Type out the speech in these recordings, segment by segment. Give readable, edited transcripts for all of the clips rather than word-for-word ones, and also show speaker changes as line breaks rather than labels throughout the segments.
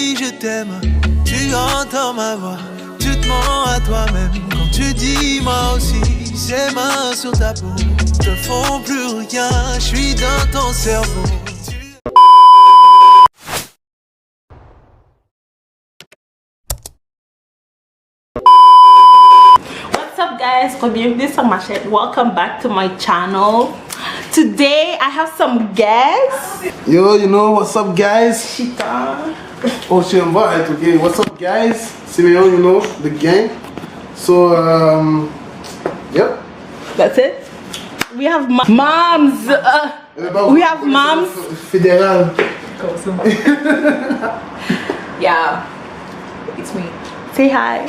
dis je t'aime, tu entends ma voix. Tu te mens à toi-même quand tu dis moi aussi. Ces mains sur ta peau te font plus rien, je suis dans ton cerveau.
What's up guys, bienvenue sur ma chaîne. Welcome back to my channel. Today I have some guests.
Yo, you know what's up guys?
Chita.
Oh shit, I'm right, okay. What's up guys? Simeon, you know, the gang. So, yep.
That's it. We have moms. We have moms.
Fédéral.
Yeah, it's me.
Say hi.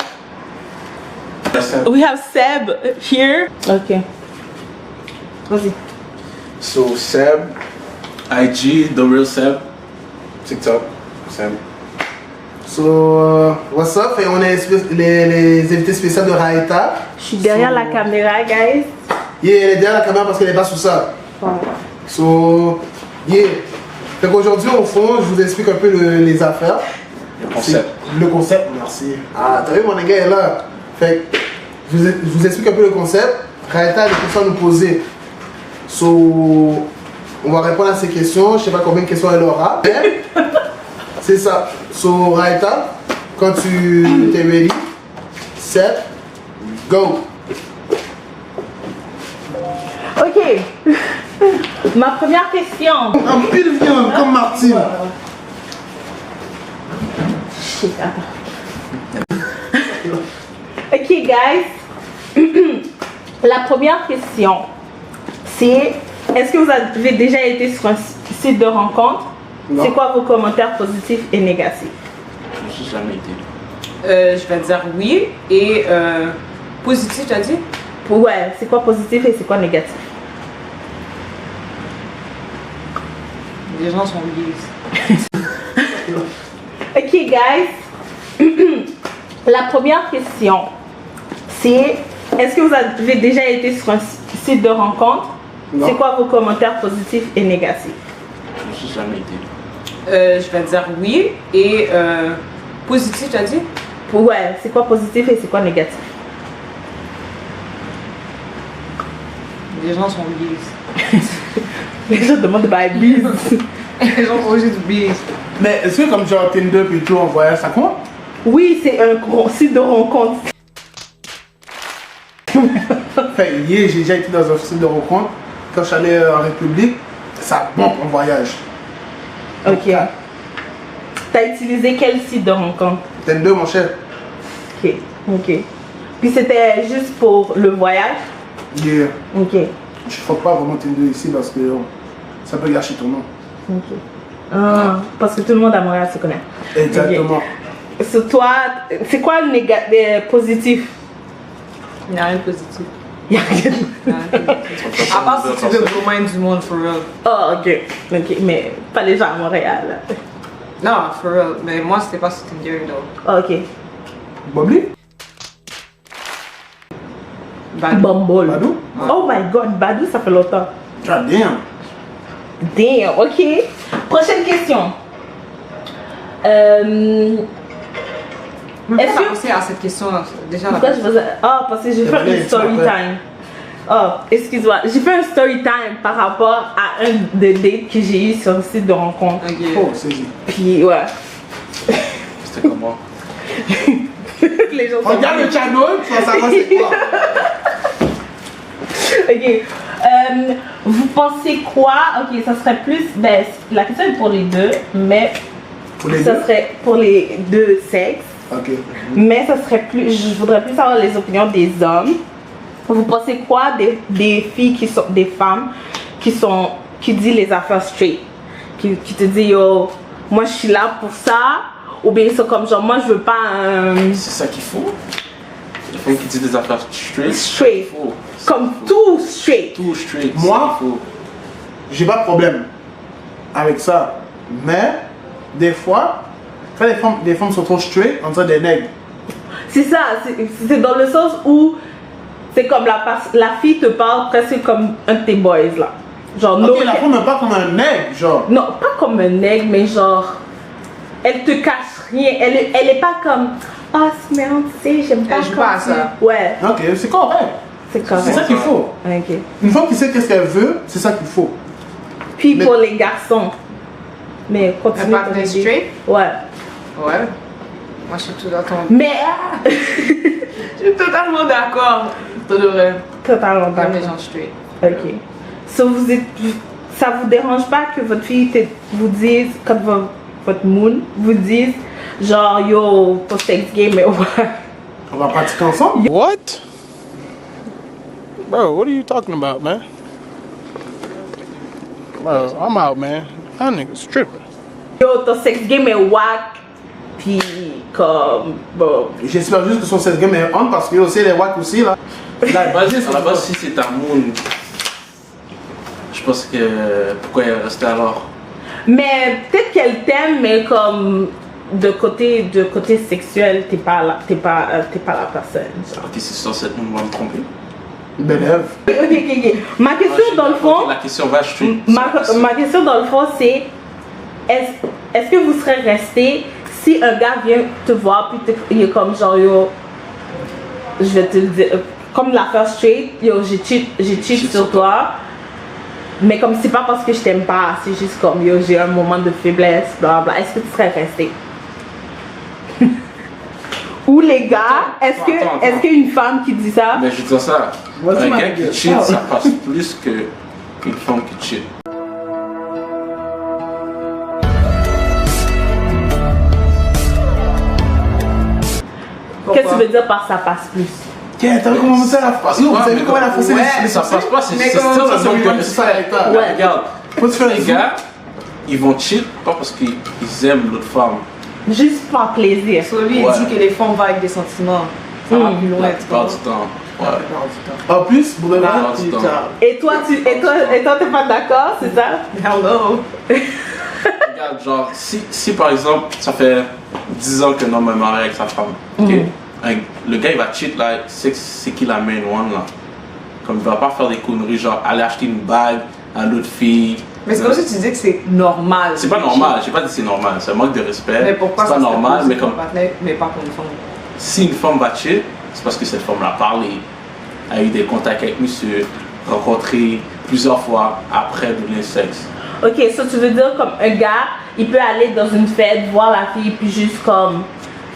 We have Seb here. Okay. Vas-y.
So, Seb.
IG, the real Seb.
TikTok. Seb. So, what's up? Et on est les invités spéciaux de Raïta.
Je suis derrière la caméra, guys.
Yeah, elle est derrière la caméra parce qu'elle est pas sous ça.
Wow.
So, yeah. Donc aujourd'hui, au fond, je vous explique un peu les affaires.
Le concept.
Le concept, merci. Ah, t'as vu, mon gars est là. Fait que, je vous explique un peu le concept. Raïta a des questions à nous poser. So, on va répondre à ces questions. Je sais pas combien de questions elle aura. C'est ça. So, Raïta, quand tu es ready, set, go.
Ok. Ma première question.
Un pile viande comme Martine.
Shit, attends. Ok, guys. La première question, c'est est-ce que vous avez déjà été sur un site de rencontre? C'est quoi vos commentaires positifs et négatifs?
Je n'ai jamais été.
Je vais dire oui et positif, tu as dit?
Ouais, c'est quoi positif et c'est quoi négatif?
Les gens sont biaisés.
Ok, guys. La première question, c'est est-ce que vous avez déjà été sur un site de rencontre?
Non.
C'est quoi vos commentaires positifs et négatifs?
Je n'ai jamais été.
Je vais dire oui et positif, tu as dit?
Ouais, c'est quoi positif et c'est quoi négatif?
Les gens sont biaisés.
Les gens demandent de bailler bise.
Les gens sont juste biaisés.
Mais est-ce que comme genre Tinder puis tout en voyage, ça compte?
Oui, c'est un gros site de rencontre.
Fait, hier, j'ai déjà été dans un site de rencontre. Quand je suis allé en République, ça bombe en voyage.
Ok. T'as utilisé quel site de rencontre?
Tinder, mon cher.
Ok, ok. Puis c'était juste pour le voyage?
Yeah.
Ok,
Je ne pas vraiment Tinder ici parce que ça peut gâcher ton nom.
ok. Ah, parce que tout le monde à Montréal se connaît.
Exactement.
Ok. Sur toi, c'est quoi le positif?
Il n'y a rien de positif.
Il y a rien.
Il y a rien de positif. À part si tu veux rejoindre du monde, for real.
Oh, ok. Ok, mais pas les gens à Montréal.
Non, for real. Mais moi, c'était pas sur Tinder, non.
Oh, ok.
Bobby?
Bumble.
Badou?
Oh my god, Badou, ça fait longtemps.
God damn.
Damn, ok. Prochaine question.
Mais
Est-ce
pourquoi
que-
penser à cette question déjà?
Pourquoi je faisais... Ah, parce que j'ai fait
vrai,
une story
tu m'appelles.
time. Oh, excuse-moi. J'ai fait un story time par rapport à un des dates que j'ai eu sur le site de rencontre.
Ok.
Oh, c'est dit.
Puis, ouais.
C'était comment?
Les gens sont...
Regarde le channel, tu vas savoir c'est quoi.
Ok. Vous pensez quoi? Ok, ça serait plus... Ben, la question est pour les deux, mais...
Pour les
ça
deux?
serait pour les deux sexes.
Ok.
Mais ça serait plus... Je voudrais plus savoir les opinions des hommes. Vous pensez quoi des filles qui sont... Des femmes qui sont... Qui disent les affaires straight? Qui te disent, yo, moi je suis là pour ça. Ou bien ils sont comme genre, moi je veux pas un...
C'est ça qu'il faut? Il faut qu'il dise des affaires straight.
Straight.
Faut.
Comme tout straight.
Tout straight.
Moi?
c'est il faut.
J'ai pas de problème avec ça. Mais, des fois, quand les femmes sont trop straight, on dirait des nègres.
C'est ça, c'est dans le sens où c'est comme la fille te parle presque comme un de tes boys là. Genre,
Ok, la femme me parle comme un nègre, genre.
non, pas comme un nègre, mais genre, elle te cache rien. Elle est pas comme, ah, c'est merde, tu sais, j'aime pas
Elle joue
quand
pas à
tu-
ça.
Ouais,
Ok, c'est correct.
c'est
C'est
correct.
ça qu'il faut.
Ok.
Une femme qui sait qu'est-ce qu'elle veut, c'est ça qu'il faut.
Puis
Mais-
pour les garçons. Mais continue.
Un partenaire
ton idée.
straight?
Ouais.
Ouais. Moi, je suis tout dans ton.
Mais,
Je suis totalement d'accord. Tu devrais.
totalement
Comme les
d'accord.
gens straight.
Ok. So, ça vous dérange pas que votre fille vous dise, comme votre moon vous dise, genre, yo, ton sex game est ouais.
On va pratiquer ensemble.
What? Bro, what are you talking about, man? Bro, I'm out, man. That nigga's tripping.
Yo, ton sex game est whack. Puis, comme, bon.
J'espère juste que son sex game est on parce que aussi les wack aussi là.
À la base, si c'est ta moon, je pense que pourquoi elle est restée alors?
Mais peut-être qu'elle t'aime, mais comme de côté sexuel, t'es pas la personne. Genre.
Ok, c'est sur cette moon, on va me tromper.
Belle œuvre.
Ok. Ma
Ah,
question dans le fond,
La question va straight.
ma question dans le fond, c'est est-ce que vous serez resté si un gars vient te voir puis il est comme genre yo, je vais te le dire, comme l'affaire straight, yo j'ai cheat sur toi. Mais comme c'est pas parce que je t'aime pas, c'est juste comme yo j'ai un moment de faiblesse, blablabla. Est-ce que tu serais resté? Ou les gars, est-ce qu'une femme qui dit ça?
Mais je dis ça,
Voici
un
ma
gars qui
gueule.
cheat, ça passe plus qu'une femme qui cheat.
Qu'est-ce que tu veux dire par ça passe plus?
Tiens, t'as vu comment ça la
passe
Yo, vous
pas,
avez
mais
vu comment elle a foncé
ouais,
les
ça
sourcils?
passe pas, c'est
Mais
still
comment
un
ça,
manque
c'est
de
ça
respect.
avec toi?
Mais
Ouais.
regarde,
Faut te faire
les
un zoom.
gars, ils vont cheat pas parce qu'ils aiment l'autre femme.
Juste par plaisir.
So, lui,
Ouais.
il dit que les femmes vont avec des sentiments. Ça va plus loin,
La
tu
plupart
vois.
du temps.
La
Ouais.
plupart du temps.
En plus, pour de vrai,
Ah, du temps.
Et toi, t'es pas d'accord, c'est ça?
Hello.
Regarde, genre, si par exemple, ça fait 10 ans qu'un homme est marié avec sa femme, ok? Le gars il va cheat là, c'est qui la main one là? Comme il va pas faire des conneries, genre aller acheter une bague à l'autre fille.
Mais c'est comme si tu dis que c'est normal.
C'est pas normal, j'ai pas dit que c'est normal, c'est un manque de respect.
Mais pourquoi
c'est
ça
pas
serait
normal,
possible
mais
pour
comme
un partenaire, mais pas pour une femme?
si une femme va cheat, c'est parce que cette femme l'a parlé, a eu des contacts avec monsieur, rencontré plusieurs fois après de l'insexe.
Ok, ça tu veux dire comme un gars, il peut aller dans une fête, voir la fille, puis juste comme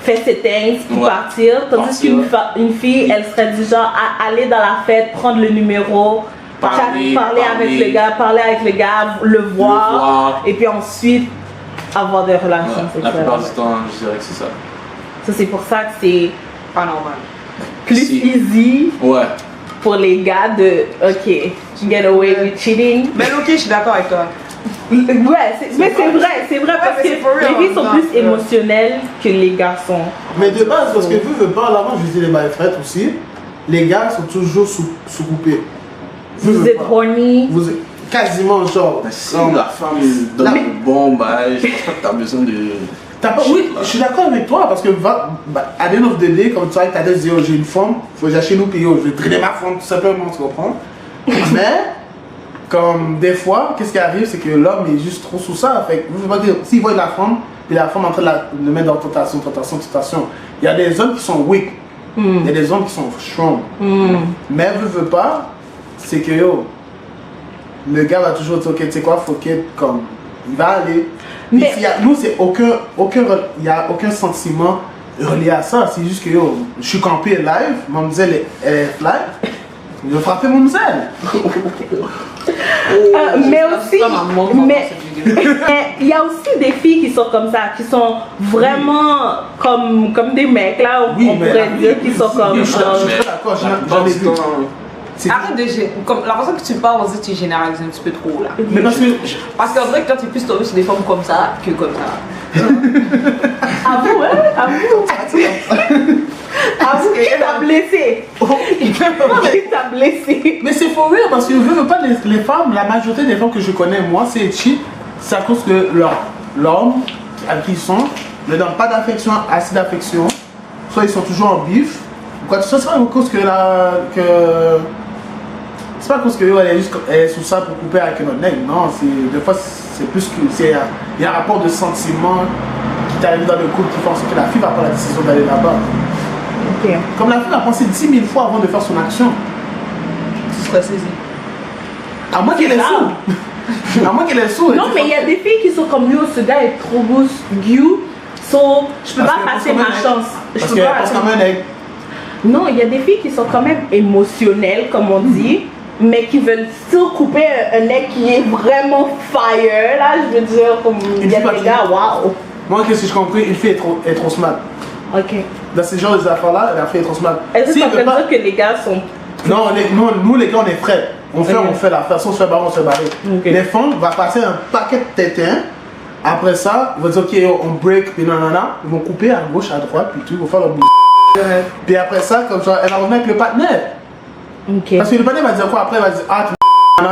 faire ses things, puis
Ouais.
partir. Tandis
Partir.
qu'une fille, elle serait du genre à aller dans la fête, prendre le numéro,
Parler,
parler avec le gars, le voir, et puis ensuite avoir des relations
Ouais, la
sexuelles.
plupart du temps, je dirais que c'est ça.
Ça c'est pour ça que c'est
Pas normal.
plus
Si.
easy
Ouais.
pour les gars de ok, get away with cheating.
Mais ok, je suis d'accord avec toi.
Ouais, mais c'est vrai parce
mais
que
c'est for real,
les filles sont
non,
plus
ouais.
émotionnelles que les garçons.
Mais de base, parce que veux pas, là, moi je disais les bails fêtes aussi, les gars sont toujours sous-coupés.
Vous êtes horny.
Vous êtes quasiment genre.
Mais si la femme donne
La-
le bon, bah, je pense pas que t'as besoin de.
T'as pas, oui, je suis d'accord avec toi parce que à the end of the day, comme tu vois, t'as dit, oh, j'ai une femme, faut que j'aille chez nous, puis oh, je vais traîner ma femme tout simplement, tu comprends? Mais, comme des fois, qu'est-ce qui arrive, c'est que l'homme est juste trop sous ça. Fait que, je veux pas dire, s'il voit la femme, puis la femme est en train de le mettre dans tentation, il y a des hommes qui sont weak, il y a des hommes qui sont strong. Mais veux pas, c'est que yo, le gars va toujours dire, ok, tu sais quoi, faut qu'il comme, il va aller. Puis
Mais-
nous, c'est il y a aucun sentiment relié à ça. C'est juste que yo, je suis campé live, mon zèle est live, je vais frapper mon zèle.
Mais aussi, mais il y a aussi des filles qui sont comme ça, qui sont vraiment comme des mecs là, on pourrait dire qu'ils sont comme.
Je suis d'accord,
La plupart
j'en ai
du
vu.
temps,
C'est-
Arrête de comme la façon que tu parles, on dirait que tu généralises un petit peu trop là.
Mais parce que
Parce qu'en vrai, quand tu es plus tombé sur des femmes comme ça que comme ça.
Avoue, hein, avoue. Avoue, qui t'a blessé? Qui t'a blessé?
Mais c'est for real parce que je veux pas les femmes, la majorité des femmes que je connais, moi, c'est cheat. C'est à cause que l'homme avec qui ils sont ne donne pas d'affection, assez d'affection. Soit ils sont toujours en bif. Quoi, c'est pas à cause que c'est pas à cause que elle est sous ça pour couper avec un autre nègre. Non, des fois c'est plus que il y a un rapport de sentiment t'est arrivé dans le couple qui font en sorte que la fille va prendre la décision d'aller là-bas.
Ok.
Comme la fille va penser 10 000 fois avant de faire son action.
Tu serais saisi.
À moins qu'elle est sous. À moins qu'elle est sous.
Non, mais il y a des filles qui sont comme yo, ce gars est trop beau, you, so je peux pas passer ma chance. Je
Parce
peux
qu'elle
pas
pense
passer-
quand même avec.
Non, il y a des filles qui sont quand même émotionnelles, comme on dit, mais qui veulent still couper un mec qui est vraiment fire. Là, je veux dire, comme il y a
Une fille
des
pas
gars, waouh.
Moi, qu'est-ce que j'ai compris? Une fille est trop smart.
Ok.
Dans ces genres d'affaires-là, la fille est trop smart.
Est-ce que
Si
ça
elle
veut
veut pas-
dire que les gars sont.
Non, nous les gars, on est prêts. On fait l'affaire. Si on se fait barrer, on se fait barrer.
Ok.
Les femmes vont passer un paquet de tétins. Après ça, ils vont dire, ok, yo, on break, puis nanana. Ils vont couper à gauche, à droite, puis tout. Ils vont faire leur bout. Puis après ça, comme ça, elle va revenir avec le partenaire.
Ok.
Parce que le partenaire va dire quoi après? Il va dire, ah,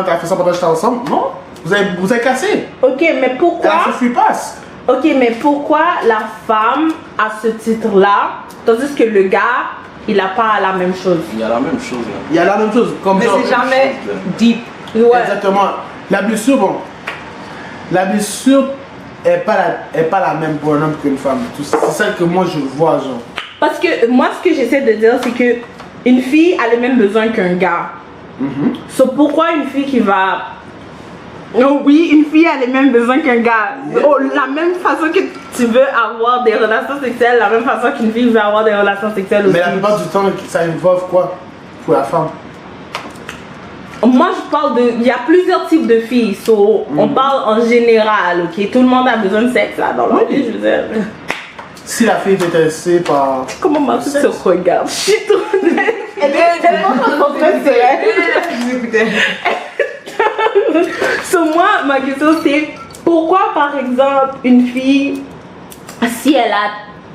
t'as fait ça pendant que j'étais ensemble. Non, vous avez cassé.
Ok, mais
Elle a
pourquoi.
fait free pass.
Ok, mais pourquoi la femme a ce titre-là, tandis que le gars, il n'a pas la même chose?
Il y a la même chose là.
Il y a la même chose. Comme
Mais
genre-
c'est jamais deep.
Ouais.
Exactement. La blessure, bon. La blessure est pas la même pour un homme qu'une femme. C'est ça que moi je vois, genre.
Parce que moi, ce que j'essaie de dire, c'est que une fille a les mêmes besoins qu'un gars. So, pourquoi une fille qui va. Oh, oui, une fille a les mêmes besoins qu'un gars. Oh, la même façon que tu veux avoir des relations sexuelles, la même façon qu'une fille veut avoir des relations sexuelles aussi.
Mais la plupart du temps, ça involve quoi pour la femme?
Moi, je parle de. Il y a plusieurs types de filles. So, on parle en général, ok? Tout le monde a besoin de sexe là dans leur vie, je veux dire.
Si la fille est intéressée par.
Comment ma fille se regarde? Je suis trop Elle est tellement concentrée sur elle. So, moi, ma question c'est pourquoi, par exemple, une fille, si elle a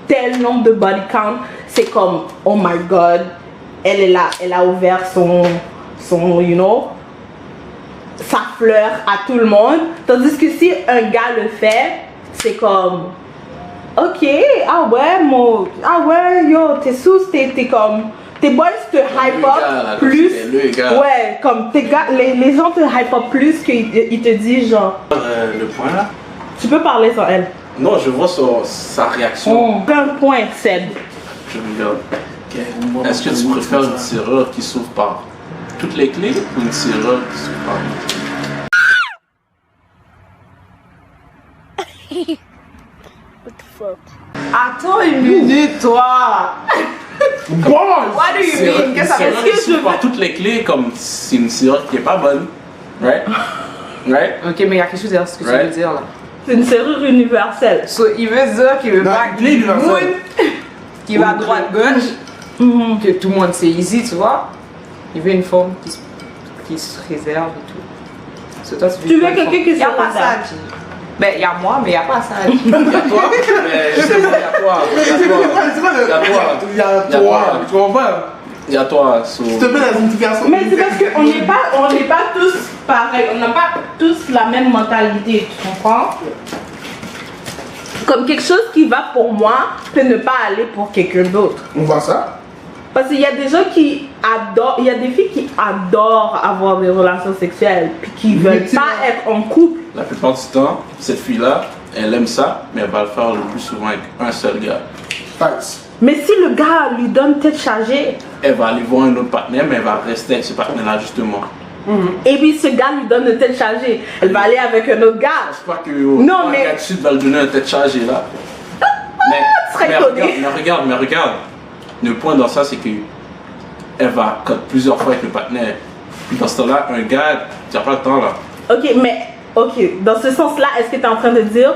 tel nombre de body count, c'est comme oh my god, elle a ouvert son you know, sa fleur à tout le monde. Tandis que si un gars le fait, c'est comme ok, ah ouais, yo, t'es sous, t'es comme. Tes boys te hype
Le
up
gars, là,
plus.
comme c'était le gars.
Ouais, comme tes gars, les gens te hype up plus qu'ils te disent genre.
Le point là.
Tu peux parler sur elle.
Non, je vois sa réaction.
Un point, Seb.
Je regarde. Est-ce que tu préfères une serrure qui s'ouvre par toutes les clés ou une serrure qui s'ouvre par
Attends une minute, toi. What do you mean? Qu'est-ce que ça veut
serrure
dire?
qui s'ouvre par toutes les clés comme c'est une serrure qui est pas bonne. Right? Right?
Ok, mais il y a quelque chose derrière ce que tu veux
Right.
dire là.
C'est une serrure universelle.
So, il veut dire qu'il veut
Non,
pas
il est universel.
monde qui va à droite gauche, que tout le monde c'est easy, tu vois. Il veut une forme qui se réserve et tout. So, toi,
Tu veux
pas une
quelqu'un
forme-
qui se
Y a pas
réserve.
ça, G. Ben, il y a moi, mais il y a pas ça. G.
Il y a toi, mais je sais pas, il y a toi. Il y a
C'est
toi.
quoi le.
Il y a toi.
Il y a
Il y a
toi.
toi.
Tu comprends?
Il y a toi. So...
S'il te plaît, la signification.
Mais c'est parce qu'on n'est pas tous pareils. On n'a pas tous la même mentalité, tu comprends? Comme quelque chose qui va pour moi peut ne pas aller pour quelqu'un d'autre.
On voit ça.
Parce qu'il y a des gens qui adorent, il y a des filles qui adorent avoir des relations sexuelles, puis qui veulent
Effectivement.
pas être en couple.
La plupart du temps, cette fille-là, elle aime ça, mais elle va le faire le plus souvent avec un seul gars.
Facts.
Mais si le gars lui donne tête chargée,
Elle va aller voir un autre partenaire, mais elle va rester avec ce partenaire-là justement.
et puis ce gars lui donne une tête chargée, elle va aller avec un autre gars.
C'est pas que
Non,
un
mais-
gars de suite va le donner un tête chargée là.
tu serais étonné.
mais regarde. Le point dans ça, c'est que elle va cut plusieurs fois avec le partenaire. Puis dans ce temps-là, un gars, tu n'as pas le temps là.
Ok, dans ce sens-là, est-ce que tu es en train de dire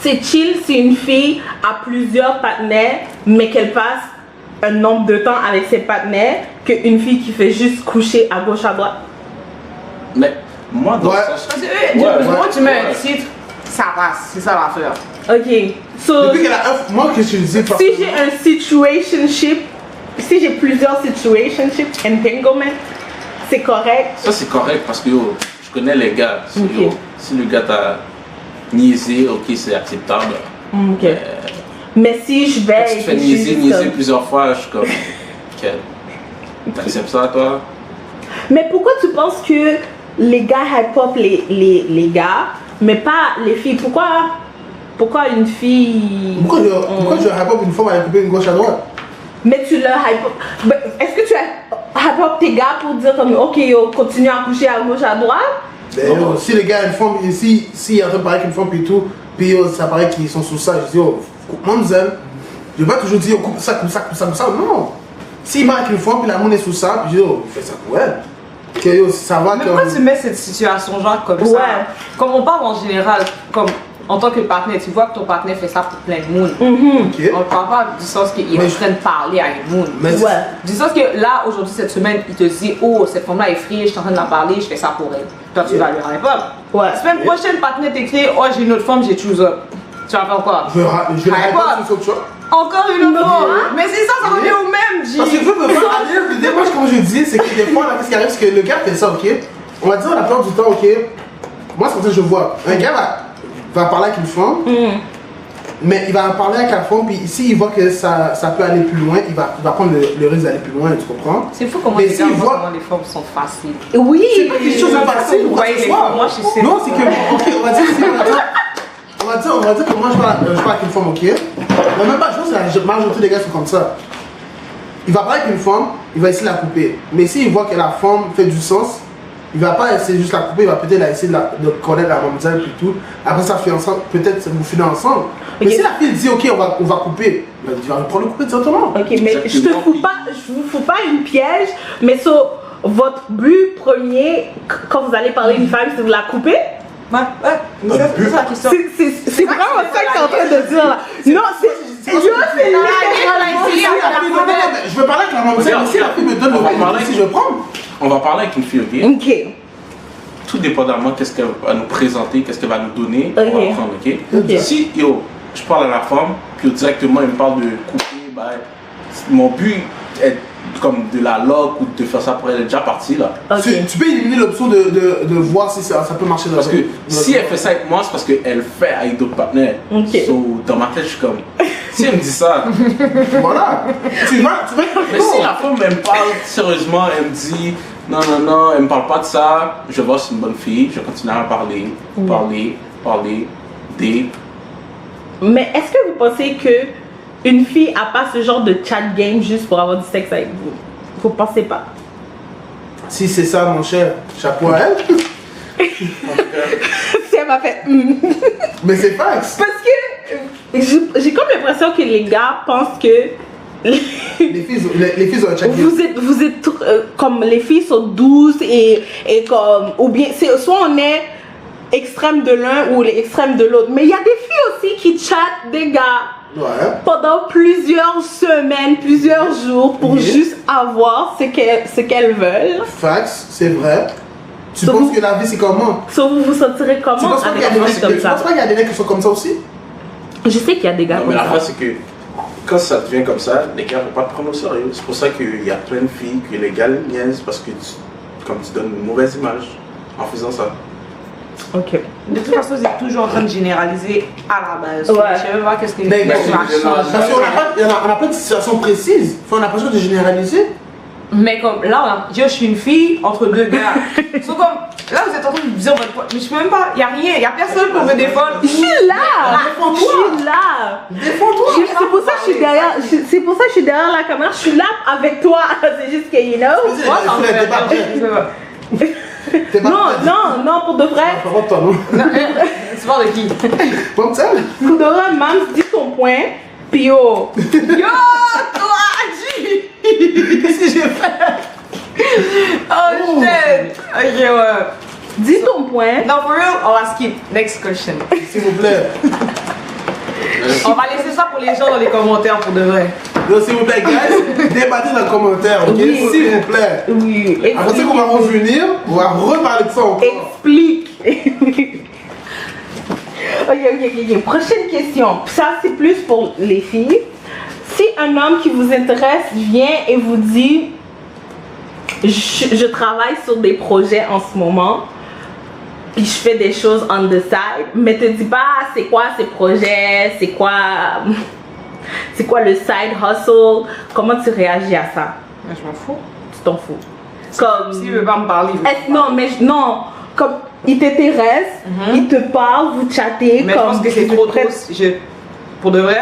c'est chill si une fille a plusieurs partenaires, mais qu'elle passe un nombre de temps avec ses partenaires, qu'une fille qui fait juste coucher à gauche, à droite?
Mais moi, dans
Ouais.
ça,
Parce que
Ouais,
moi, tu mets un
ouais.
titre, ça passe. C'est ça l'affaire.
Ok, so
Depuis qu'elle a un. Moi, qu'est-ce que je disais
si j'ai un situationship, si j'ai plusieurs situationships, entanglement, c'est correct.
ça c'est correct parce que yo, je connais les gars. So,
Ok.
yo, si le gars t'a niaisé, ok, c'est acceptable.
Ok. Mais si je vais.
Si tu te fais
et que je suis
niaiser,
juste
niaiser
comme-
plusieurs fois, je suis comme. Ok. T'acceptes ça, toi?
Mais pourquoi tu penses que les gars hype up les gars, mais pas les filles? Pourquoi Pourquoi une fille...
Pourquoi je hype up une femme à la couper une gauche à droite?
Mais tu l'as hype up... Est-ce que tu as hype up tes gars pour dire comme ok yo, continue à coucher à gauche à droite?
Ben, yo, si les gars, une femme, s'il est en train de parler qu'une femme puis tout, puis yo, ça paraît qu'ils sont sous ça, je dis yo, mademoiselle, je vais pas toujours dire coupe ça, non. S'il marque une femme puis la monde est sous ça, puis je dis yo, fais ça pour elle. Que yo, ça va
Mais
que.
pourquoi tu mets cette situation genre comme
Ouais.
ça? Comme on parle en général, comme en tant que partenaire, tu vois que ton partenaire fait ça pour plein de monde.
Ok.
On ne parle pas du sens qu'il est
Mais
en train de parler à une monde.
Mais
Ouais.
Du sens que là, aujourd'hui, cette semaine, il te dit oh, cette femme-là est free, je suis en train de la parler, je fais ça pour elle. Toi, tu vas lui répondre.
Ouais.
Semaine prochaine, partenaire t'écrit oh, j'ai une autre femme, j'ai choose up. Tu vas faire quoi?
je vais hype up sur ce choix.
Encore une autre fois. Mais c'est ça, ça revient au même, G.
Parce que je veux me faire aller, le démarche, comme je dis, c'est que des fois, là, qu'est-ce qui arrive, c'est que le gars fait ça, ok? On va dire la plupart du temps, ok? Moi, c'est comme ça que je vois. Un gars va parler avec une femme, mais il va parler avec la femme, puis s'il voit que ça peut aller plus loin, il va prendre le risque d'aller plus loin, tu comprends?
C'est fou comment
Mais
les gars
s'il
voient
voit-
comment les femmes sont faciles.
Oui.
C'est pas quelque chose de facile, ou quoi que ce soit.
Moi, je sais.
Non, c'est que, ok, on va dire que moi, je parle avec une femme, ok? Mais même pas, je pense que la majorité des gars sont comme ça. Il va parler avec une femme, il va essayer de la couper. Mais s'il voit que la femme fait du sens, il va pas essayer juste de la couper, il va peut-être essayer de connaître la mademoiselle et tout. Après ça, peut-être vous finir ensemble. Mais
Ok.
si la fille dit, ok, on va couper, ben, tu vas prendre le couper directement.
Ok, mais je te vous fous pas une piège, mais sur votre but premier, quand vous allez parler d'une femme, c'est de la couper?
Ouais, c'est ça la question.
C'est vraiment ça que t'es en train de dire là. Non, c'est. Yo, c'est
Non, mais je veux parler avec la mademoiselle, mais si la fille me donne le
On va parler
couper, si je vais prendre.
On va parler avec une fille, ok?
Ok.
Tout dépendamment qu'est-ce qu'elle va nous présenter, qu'est-ce qu'elle va nous donner, on
Ok.
va prendre, ok?
Ok.
Si, yo, je parle à la femme, puis directement, elle me parle de couper, bah, mon but est comme de la lock ou de faire ça pour elle est déjà partie, là.
Ok.
Tu peux éliminer l'option de voir si ça peut marcher dans
Parce que si elle fait ça avec moi, c'est parce qu'elle fait avec d'autres partenaires.
Ok.
So, dans ma tête, je suis comme, si elle me dit ça,
Voilà. tu vas
mais si la femme elle me parle sérieusement, elle me dit non, elle me parle pas de ça, je vois c'est une bonne fille, je continue à parler,
Mais est-ce que vous pensez que une fille a pas ce genre de chat game juste pour avoir du sexe avec vous? Vous pensez pas?
Si c'est ça, mon cher, chapeau à elle.
Si elle m'a fait.
Mais c'est fax.
Parce que j'ai comme l'impression que les gars pensent que
Les filles ont un check.
vous êtes comme les filles sont douces et comme ou bien c'est soit on est extrême de l'un ou l'extrême de l'autre, mais il y a des filles aussi qui chattent des gars
Ouais.
pendant plusieurs semaines, plusieurs jours pour
Yeah.
juste avoir ce qu'elles veulent.
Fax, c'est vrai. Tu
So
penses
vous-
que la vie c'est comment?
So, vous vous sentirez
Tu
comment
penses pas
avec
qu'il y a
un
des
mec
mecs
comme
tu penses
ça?
pas qu'il y a des mecs qui sont comme ça aussi?
Je sais qu'il y a des gars
Non,
comme
mais la
ça.
phrase, c'est que quand ça devient comme ça, les gars ne vont pas te prendre au sérieux. C'est pour ça qu'il y a plein de filles que les gars niaisent parce que comme tu donnes une mauvaise image en faisant ça.
Ok.
De toute façon, c'est toujours en train de généraliser à la base.
Ouais.
Je sais même pas qu'est-ce que
Mais
les
c'est
gens
général.
Parce qu'on n'a pas de situation précise. On n'a pas besoin de généraliser.
Mais comme là, je suis une fille entre deux gars. So, comme là, vous êtes en train de dire votre point. Mais je peux même pas, il n'y a rien, il n'y a personne pour me défendre.
Je suis là!
Défends-toi.
Je suis là!
Défends-toi.
C'est pour ça que je suis derrière. C'est pour ça que je suis derrière la caméra. Je suis là avec toi. C'est juste que you know.
Vas-y,
Moi, ça me
t'es
fait
pas
peur.
prêt.
Je sais pas.
T'es pas
Non,
prêt.
non, non, pour de vrai.
Par contre, toi, non.
Tu parles de qui?
Comme ça?
Kudora, Mams, dis ton point. Puis yo.
Yo, toi, G! Qu'est-ce que j'ai fait? Oh shit! Ok, ouais.
Dis ton point.
Non, for real, on va skip. Next question.
S'il vous plaît.
On va laisser ça pour les gens dans les commentaires pour de vrai.
Donc, s'il vous plaît, guys, débattez dans les commentaires, ok?
Oui.
S'il vous plaît.
Oui.
Après ça qu'on va revenir, on va reparler de ça encore.
Explique. Ok. Prochaine question. Ça, c'est plus pour les filles. Si un homme qui vous intéresse vient et vous dit je travaille sur des projets en ce moment, puis je fais des choses on the side, mais te dis pas c'est quoi ces projets, c'est quoi le side hustle, comment tu réagis à ça?
Je m'en fous.
Tu t'en fous. Comme
S'il veut pas me parler, il veut
non, mais non, comme il t'intéresse, il te parle, vous chattez.
Mais
comme
je pense que c'est
vous
trop
êtes
tôt. Pour de vrai,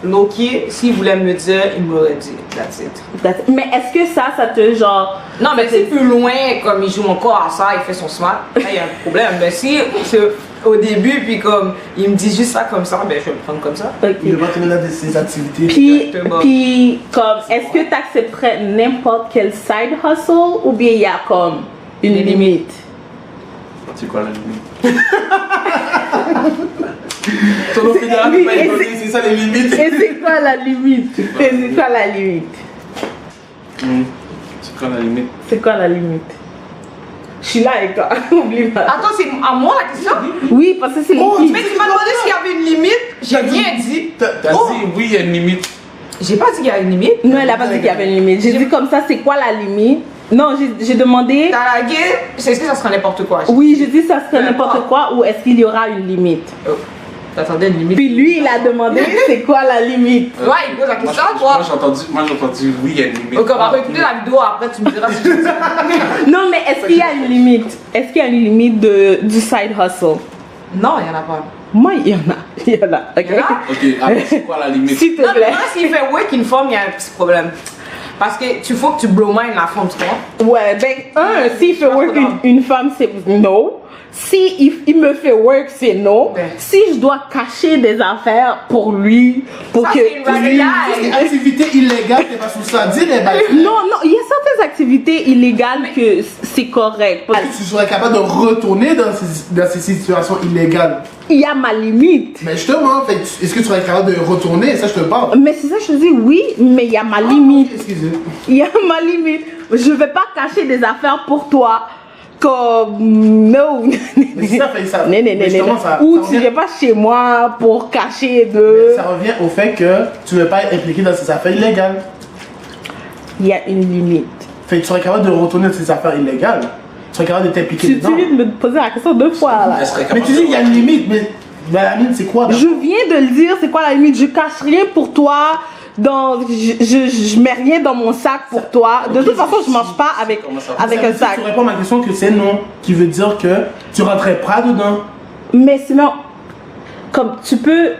Loki, s'il voulait me dire, il m'aurait dit. That's it.
Mais est-ce que ça te genre...
Non, mais c'est plus loin, comme il joue encore à ça, il fait son smart, là, il y a un problème. Mais si c'est au début, puis comme il me dit juste ça comme ça, ben je vais le prendre comme ça.
Ok.
Il va tenir là de ses activités.
Puis comme, est-ce que tu accepterais n'importe quel side hustle ou bien il y a comme une limite?
C'est quoi la limite? Ton nom fédéral
Oui,
pas
et
évolué, c'est ça les limites.
Et c'est quoi la limite? Et c'est quoi la limite?
C'est quoi la limite?
C'est quoi la limite? Je suis là avec toi, oublie pas.
Attends, c'est à moi la question?
Oui, parce que c'est
Mais
limite.
tu m'as demandé s'il y avait une limite, j'ai rien dit.
T'as dit oui, il y a une limite.
J'ai pas dit qu'il y a une limite.
Non, elle a pas dit qu'il y avait une limite. J'ai dit comme ça, c'est quoi la limite? Non, j'ai demandé...
T'as lagué, c'est ce que ça serait n'importe quoi.
Oui, j'ai dit ça serait n'importe quoi ou est-ce qu'il y aura une limite?
Oh, t'attendais une limite.
Puis lui, il a demandé c'est quoi la limite?
Ouais, il pose la question à toi.
Moi j'ai entendu oui, il y a une limite.
Donc on va écouter la vidéo après, tu me diras si je dis.
Non, mais est-ce qu'il y a une limite? Est-ce qu'il y a une limite du side hustle?
Non, il y en a pas.
Moi, il y en a. Il y en a. Ok.
Il y en a?
Ok, alors c'est quoi la limite?
S'il te
Non, mais
plaît.
moi, s'il fait work in form, il y a un petit problème. Parce que tu faut que tu blow mind la forme, tu vois.
Ouais, ben, s'il fait work une femme, c'est non. Si il me fait work, c'est non.
Ouais.
Si je dois cacher des affaires pour lui, pour
Ça,
que
c'est une
lui-
blague.
Une activité illégale, t'es pas sous ça. Dis les bails.
Non, il y a certaines activités illégales que c'est correct.
Est-ce que tu serais capable de retourner dans ces situations illégales?
Il y a ma limite.
Mais justement, est-ce que tu serais capable de retourner? Ça, je te parle.
Mais c'est ça, je te dis oui, mais il y a ma limite.
Excusez.
Il y a ma limite. Je vais pas cacher des affaires pour toi. Comme non.
Mais si ça fait ça.
Non.
Justement,
Ou
ça
tu
revient-
viens pas chez moi pour cacher de.
Ça revient au fait que tu ne veux pas être impliqué dans ces affaires illégales.
Il y a une limite.
Fait que tu serais capable de retourner dans ces affaires illégales. Tu serais capable de t'impliquer
Tu
dedans.
viens de me poser la question 2 fois là.
Elle serait
Mais
capable
tu dis
de-
qu'il y a une limite, mais la limite c'est quoi?
Je viens de le dire, c'est quoi la limite? Je cache rien pour toi. Je mets rien dans mon sac pour toi. De toute façon, je mange pas avec un sac.
Tu réponds à ma question que c'est non, qui veut dire que tu rentrais pas dedans.
Mais sinon, comme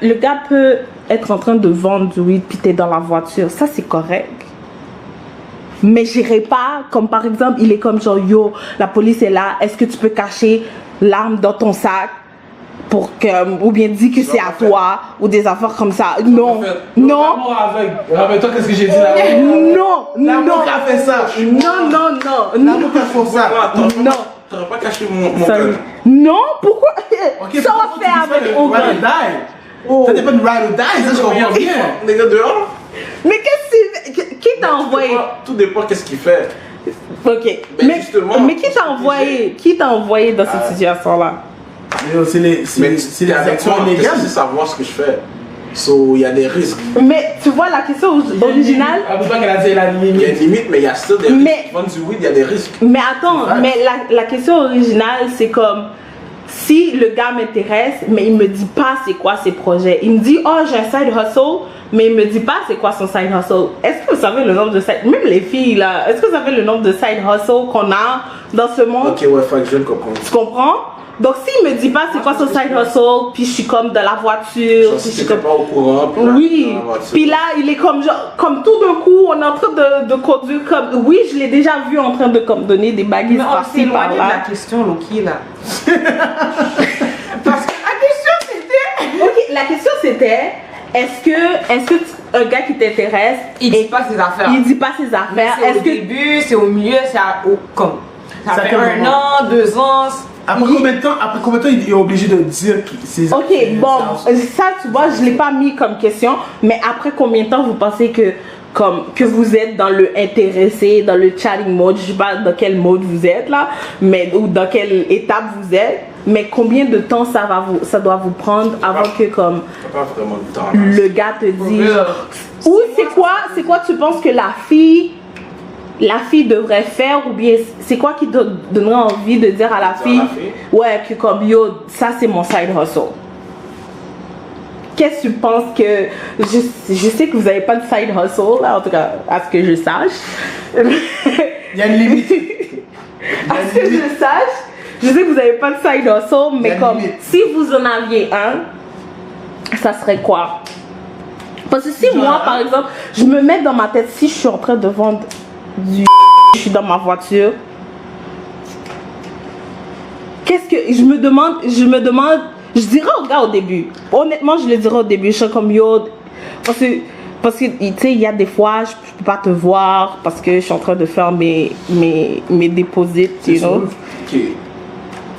le gars peut être en train de vendre du weed puis t'es dans la voiture, ça c'est correct. Mais j'irai pas, comme par exemple, il est comme genre yo, la police est là, est-ce que tu peux cacher l'arme dans ton sac pour que, ou bien dis que c'est à toi, ou des affaires comme ça. Non, non,
Rappelle-toi qu'est-ce que j'ai dit là.
non,
L'amour qui a fait ça.
non,
L'amour qui a fait ça.
non.
T'aurais pas caché mon
Ça-
gun.
Non, pourquoi?
Ok,
Ça
pourquoi
va faire
tu dis
avec
pas
au
de ride or
gun.
die? Ça dépend de ride or die, ça je comprends bien.
Les gars dehors.
Mais qui t'a envoyé?
Tout dépend qu'est-ce qu'il fait.
Ok.
Ben, justement,
Mais qui t'a envoyé? Qui t'a envoyé dans cette situation-là?
C'est les
Mais
c'est les actions
qu'est-ce
illégales.
que c'est savoir ce que je fais? So, il y a des risques.
Mais tu vois la question originale?
Ah, pas qu'elle a dit la
Il y a une
limite.
limite, mais il y a still des
Mais-
risques. Vendre du weed, il y a des risques.
Mais attends, mais la question originale, c'est comme si le gars m'intéresse, mais il me dit pas c'est quoi ses projets. Il me dit, oh, j'ai un side hustle, mais il me dit pas c'est quoi son side hustle. Est-ce que vous savez le nombre de side, même les filles là, est-ce que vous savez le nombre de side hustle qu'on a dans ce monde?
Ok, ouais, faut que je comprenne.
Tu comprends? Donc s'il me dit pas c'est quoi son side hustle, puis je suis comme dans la voiture,
Genre,
puis je
si
suis
t'étais
comme...
pas au courant, puis là,
Oui,
dans la voiture.
puis là il est comme genre, comme tout d'un coup on est en train de conduire comme, oui je l'ai déjà vu en train de comme donner des baguettes
Mais on
par-ci
s'est éloigné de la
par-là.
question, Loki, là. Parce que la question, c'était...
Ok, la question c'était, est-ce que un gars qui t'intéresse,
Il dit pas ses affaires.
il dit pas ses
Mais
affaires,
c'est
est-ce
au
que
début, c'est au milieu, c'est comme... Ça
Ça
fait
fait
un
moment.
an, 2 ans...
Après combien de temps il est obligé de dire que c'est.
Ok, bon, ça tu vois, je l'ai pas mis comme question, mais après combien de temps vous pensez que vous êtes dans le intéressé, dans le chatting mode, je sais pas dans quel mode vous êtes là, mais ou dans quelle étape vous êtes, mais combien de temps ça doit vous prendre avant que comme
T'as pas vraiment de temps. là.
le gars te dit,
real.
ou c'est quoi tu penses que la fille devrait faire, ou bien c'est quoi qui te donnerait envie de dire à la
Dire à
fille,
la fille?
ouais, que comme yo, ça c'est mon side hustle. Qu'est-ce que tu penses que, je sais que vous n'avez pas de side hustle là, en tout cas à ce que je sache.
Il y a une limite.
À ce que je sache, Je sais que vous n'avez pas de side hustle, mais
La
comme
limite.
si vous en aviez un, ça serait quoi? Parce que si moi, par exemple, je me mets dans ma tête, si je suis en train de vendre du je suis dans ma voiture, qu'est-ce que je me demande, je dirais au gars au début. Honnêtement, je le dirais au début. Je suis comme yo, parce que tu sais, il y a des fois, je peux pas te voir parce que je suis en train de faire mes déposits, you know.
Ok.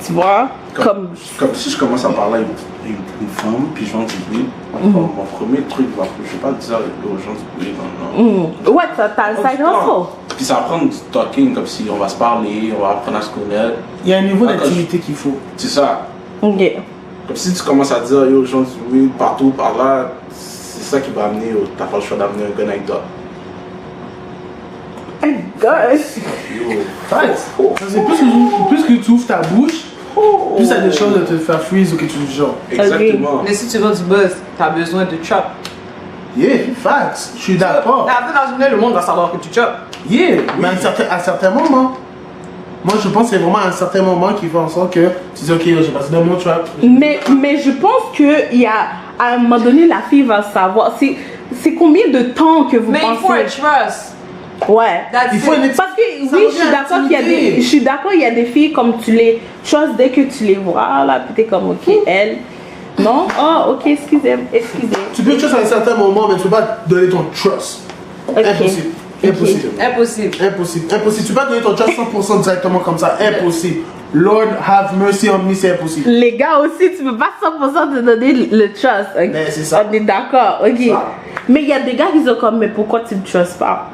Tu vois, comme
Comme si je commence à parler avec une femme, puis je vends du weed, mon premier truc, je vais pas dire aux gens du weed, non.
ouais, t'as le side hustle.
Puis ça va prendre du talking, comme si on va se parler, on va apprendre à se connaître.
Il y a un niveau
Ah,
d'activité qu'il faut.
C'est ça.
Ok.
Comme si tu commences à dire aux gens du weed, partout, par là, c'est ça qui va amener, t'as pas le choix d'amener un gun avec toi.
Hey, gosh.
Yo.
Facts. Ça, c'est plus que tu ouvres ta bouche, plus ça a des chances de te faire freeze ou quelque chose du genre.
Exactement.
Mais si tu veux du buzz, t'as besoin de chop.
Yeah, facts. Je suis d'accord.
Après, dans une journée, le monde va savoir que tu chop.
Yeah, mais à certains moments. Moi, je pense que c'est vraiment à un certain moment qu'il fait en sorte que tu dis, ok, j'ai passé dans mon trap.
Mais je pense qu'il y a, à un moment donné, la fille va savoir. C'est combien de temps que vous
Mais il faut un
pensez?
trust.
Ouais.
Il faut une
Parce que
ça
oui,
revient à
je suis d'accord, il y a des filles comme tu les choses dès que tu les vois là, puis t'es comme ok, elle. Non? Oh, ok, excusez.
Tu peux trust à un certain moment, mais tu peux pas donner ton trust.
Ok.
Impossible. Impossible.
Impossible.
Impossible. Impossible. Tu peux pas donner ton trust 100% directement comme ça. Impossible. Lord have mercy on me, c'est impossible.
Les gars aussi, tu peux pas 100% te donner le trust. Ok?
Mais c'est ça.
On est d'accord, ok.
Ça.
Mais il y a des gars qui sont comme, mais pourquoi tu ne trustes pas?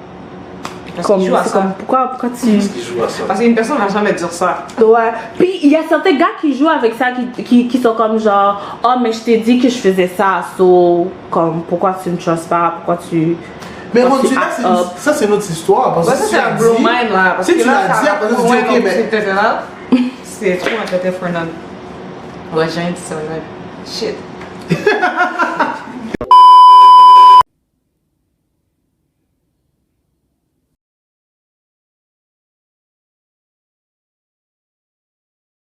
Parce qu'il joue à
c'est
ça.
comme, pourquoi tu.
Qui joue à ça.
Parce qu'une personne ne va jamais dire ça.
Ouais. Puis il y a certains gars qui jouent avec ça, qui sont comme genre, oh mais je t'ai dit que je faisais ça, so comme pourquoi tu ne trustes pas, pourquoi tu.
Mais
pourquoi
rendu
tu
là,
act up?
ça c'est notre histoire. Parce
Ouais,
que
ça,
si
c'est
tu
un
l'as
blow
dit-
mind là. Parce
si
que
tu
là,
l'as
ça
dit,
va
après,
trop
tu dis,
loin,
ok,
comme
mais-
c'était là. C'est trop un côté for none. Ouais, j'ai un petit sonnet. Shit.